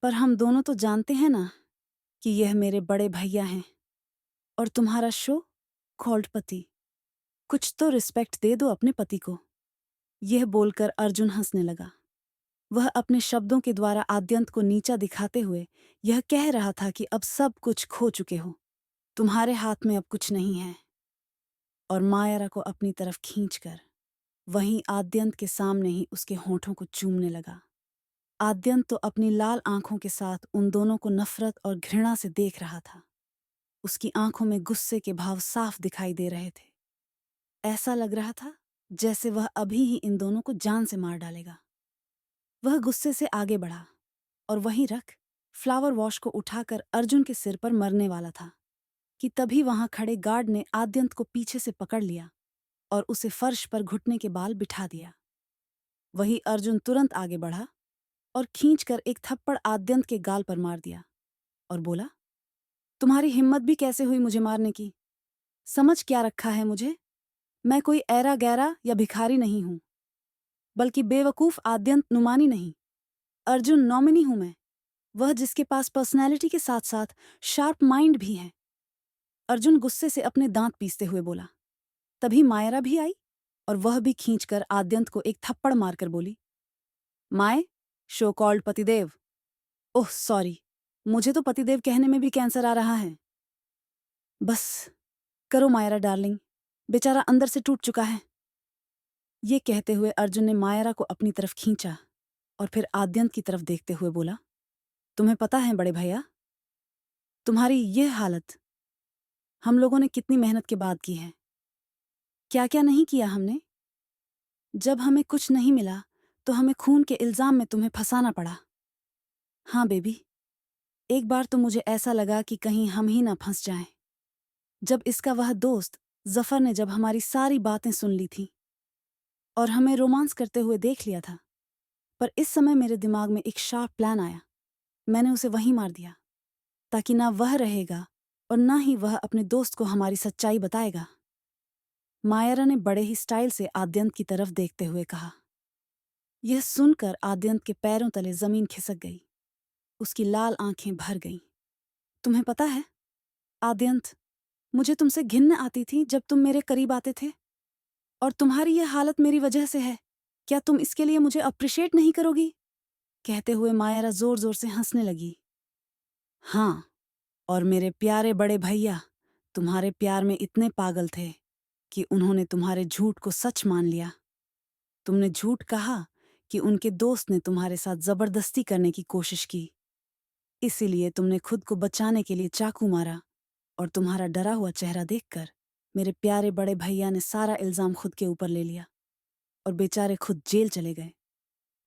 पर हम दोनों तो जानते हैं ना कि यह मेरे बड़े भैया हैं और तुम्हारा शो कॉल्ड पति। कुछ तो रिस्पेक्ट दे दो अपने पति को। यह बोलकर अर्जुन हंसने लगा। वह अपने शब्दों के द्वारा आद्यंत को नीचा दिखाते हुए यह कह रहा था कि अब सब कुछ खो चुके हो, तुम्हारे हाथ में अब कुछ नहीं है। और मायरा को अपनी तरफ खींचकर वहीं आद्यंत के सामने ही उसके होठों को चूमने लगा। आद्यंत तो अपनी लाल आंखों के साथ उन दोनों को नफरत और घृणा से देख रहा था। उसकी आंखों में गुस्से के भाव साफ दिखाई दे रहे थे। ऐसा लग रहा था जैसे वह अभी ही इन दोनों को जान से मार डालेगा। वह गुस्से से आगे बढ़ा और वहीं रख फ्लावर वॉश को उठाकर अर्जुन के सिर पर मरने वाला था कि तभी वहां खड़े गार्ड ने आद्यंत को पीछे से पकड़ लिया और उसे फर्श पर घुटने के बाल बिठा दिया। वहीं अर्जुन तुरंत आगे बढ़ा और खींचकर एक थप्पड़ आद्यंत के गाल पर मार दिया और बोला, तुम्हारी हिम्मत भी कैसे हुई मुझे मारने की? समझ क्या रखा है मुझे? मैं कोई ऐरा गैरा या भिखारी नहीं हूं, बल्कि बेवकूफ आद्यंत नुमानी नहीं, अर्जुन नॉमिनी हूं मैं, वह जिसके पास पर्सनैलिटी के साथ साथ शार्प माइंड भी है। अर्जुन गुस्से से अपने दांत पीसते हुए बोला। तभी मायरा भी आई और वह भी खींचकर आद्यंत को एक थप्पड़ मारकर बोली, माए, शो कॉल्ड पतिदेव। ओह सॉरी, मुझे तो पतिदेव कहने में भी कैंसर आ रहा है। बस करो मायरा डार्लिंग, बेचारा अंदर से टूट चुका है। ये कहते हुए अर्जुन ने मायरा को अपनी तरफ खींचा और फिर आद्यंत की तरफ देखते हुए बोला, तुम्हें पता है बड़े भैया, तुम्हारी यह हालत हम लोगों ने कितनी मेहनत के बाद की है। क्या क्या नहीं किया हमने। जब हमें कुछ नहीं मिला तो हमें खून के इल्जाम में तुम्हें फंसाना पड़ा। हाँ बेबी, एक बार तो मुझे ऐसा लगा कि कहीं हम ही ना फंस जाएं। जब इसका वह दोस्त जफर ने जब हमारी सारी बातें सुन ली थी और हमें रोमांस करते हुए देख लिया था, पर इस समय मेरे दिमाग में एक शार्प प्लान आया। मैंने उसे वहीं मार दिया ताकि ना वह रहेगा और ना ही वह अपने दोस्त को हमारी सच्चाई बताएगा। मायरा ने बड़े ही स्टाइल से आद्यंत की तरफ देखते हुए कहा। यह सुनकर आद्यंत के पैरों तले जमीन खिसक गई। उसकी लाल आंखें भर गईं। तुम्हें पता है आद्यंत, मुझे तुमसे घिन्न आती थी जब तुम मेरे करीब आते थे, और तुम्हारी यह हालत मेरी वजह से है। क्या तुम इसके लिए मुझे अप्रिशिएट नहीं करोगी? कहते हुए मायरा जोर जोर से हंसने लगी। हाँ, और मेरे प्यारे बड़े भैया तुम्हारे प्यार में इतने पागल थे कि उन्होंने तुम्हारे झूठ को सच मान लिया। तुमने झूठ कहा कि उनके दोस्त ने तुम्हारे साथ जबरदस्ती करने की कोशिश की, इसीलिए तुमने खुद को बचाने के लिए चाकू मारा, और तुम्हारा डरा हुआ चेहरा देखकर मेरे प्यारे बड़े भैया ने सारा इल्जाम खुद के ऊपर ले लिया और बेचारे खुद जेल चले गए।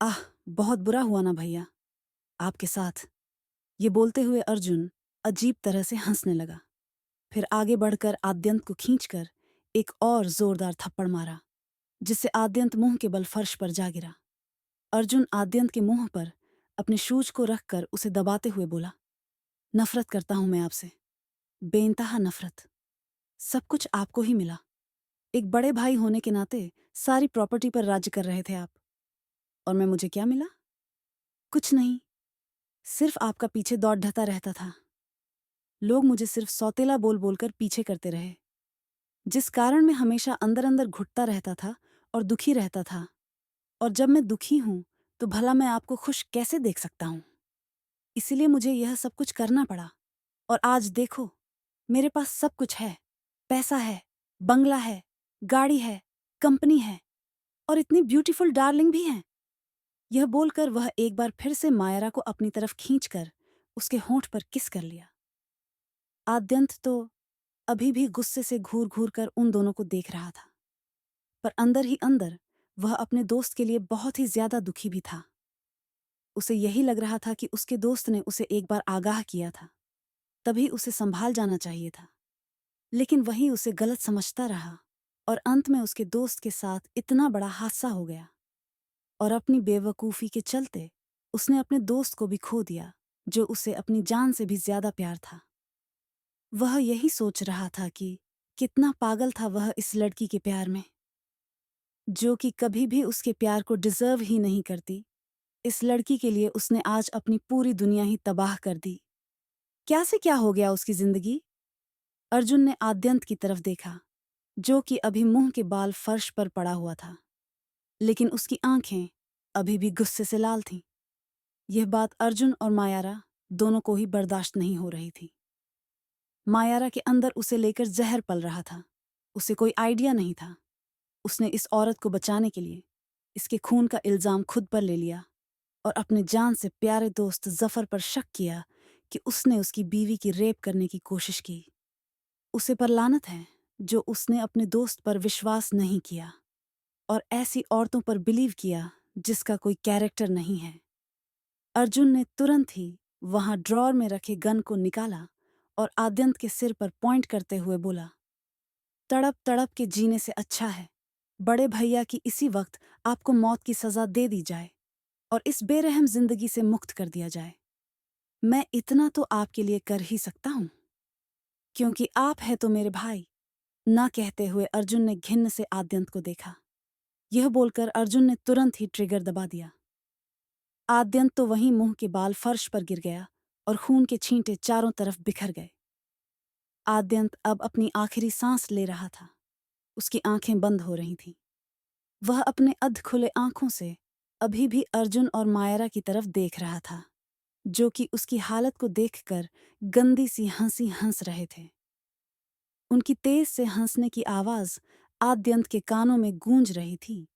आह, बहुत बुरा हुआ ना भैया आपके साथ। ये बोलते हुए अर्जुन अजीब तरह से हंसने लगा। फिर आगे बढ़कर आद्यंत को खींचकर एक और जोरदार थप्पड़ मारा, जिससे आद्यंत मुंह के बल फर्श पर जा गिरा। अर्जुन आद्यंत के मुंह पर अपने शूज को रखकर उसे दबाते हुए बोला, नफरत करता हूं मैं आपसे, बेइंतहा नफरत। सब कुछ आपको ही मिला। एक बड़े भाई होने के नाते सारी प्रॉपर्टी पर राज्य कर रहे थे आप, और मैं मुझे क्या मिला? कुछ नहीं, सिर्फ आपका पीछे दौड़ ढता रहता था। लोग मुझे सिर्फ सौतेला बोल बोलकर पीछे करते रहे, जिस कारण मैं हमेशा अंदर अंदर घुटता रहता था और दुखी रहता था। और जब मैं दुखी हूं तो भला मैं आपको खुश कैसे देख सकता हूं? इसीलिए मुझे यह सब कुछ करना पड़ा। और आज देखो, मेरे पास सब कुछ है। पैसा है, बंगला है, गाड़ी है, कंपनी है, और इतनी ब्यूटीफुल डार्लिंग भी हैं। यह बोलकर वह एक बार फिर से मायरा को अपनी तरफ खींचकर उसके होंठ पर किस कर लिया। आद्यंत तो अभी भी गुस्से से घूर घूर कर उन दोनों को देख रहा था, पर अंदर ही अंदर वह अपने दोस्त के लिए बहुत ही ज्यादा दुखी भी था। उसे यही लग रहा था कि उसके दोस्त ने उसे एक बार आगाह किया था, तभी उसे संभाल जाना चाहिए था। लेकिन वही उसे गलत समझता रहा और अंत में उसके दोस्त के साथ इतना बड़ा हादसा हो गया, और अपनी बेवकूफ़ी के चलते उसने अपने दोस्त को भी खो दिया, जो उसे अपनी जान से भी ज्यादा प्यार था। वह यही सोच रहा था कि कितना पागल था वह इस लड़की के प्यार में, जो कि कभी भी उसके प्यार को डिजर्व ही नहीं करती, इस लड़की के लिए उसने आज अपनी पूरी दुनिया ही तबाह कर दी। क्या से क्या हो गया उसकी जिंदगी? अर्जुन ने आद्यंत की तरफ देखा, जो कि अभी मुंह के बाल फर्श पर पड़ा हुआ था, लेकिन उसकी आंखें अभी भी गुस्से से लाल थीं। यह बात अर्जुन और मायारा दोनों को ही बर्दाश्त नहीं हो रही थी। मायारा के अंदर उसे लेकर जहर पल रहा था। उसे कोई आइडिया नहीं था। उसने इस औरत को बचाने के लिए इसके खून का इल्जाम खुद पर ले लिया और अपने जान से प्यारे दोस्त जफर पर शक किया कि उसने उसकी बीवी की रेप करने की कोशिश की। उसे पर लानत है जो उसने अपने दोस्त पर विश्वास नहीं किया और ऐसी औरतों पर बिलीव किया जिसका कोई कैरेक्टर नहीं है। अर्जुन ने तुरंत ही वहां ड्रॉर में रखे गन को निकाला और आद्यंत के सिर पर पॉइंट करते हुए बोला, तड़प तड़प के जीने से अच्छा है बड़े भैया की इसी वक्त आपको मौत की सजा दे दी जाए और इस बेरहम जिंदगी से मुक्त कर दिया जाए। मैं इतना तो आपके लिए कर ही सकता हूं, क्योंकि आप है तो मेरे भाई। ना कहते हुए अर्जुन ने घिन्न से आद्यंत को देखा। यह बोलकर अर्जुन ने तुरंत ही ट्रिगर दबा दिया। आद्यंत तो वहीं मुंह के बाल फर्श पर गिर गया और खून के छींटे चारों तरफ बिखर गए। आद्यंत अब अपनी आखिरी सांस ले रहा था। उसकी आंखें बंद हो रही थीं। वह अपने अध खुले आंखों से अभी भी अर्जुन और मायरा की तरफ देख रहा था, जो कि उसकी हालत को देखकर गंदी सी हंसी हंस रहे थे। उनकी तेज से हंसने की आवाज आद्यंत के कानों में गूंज रही थी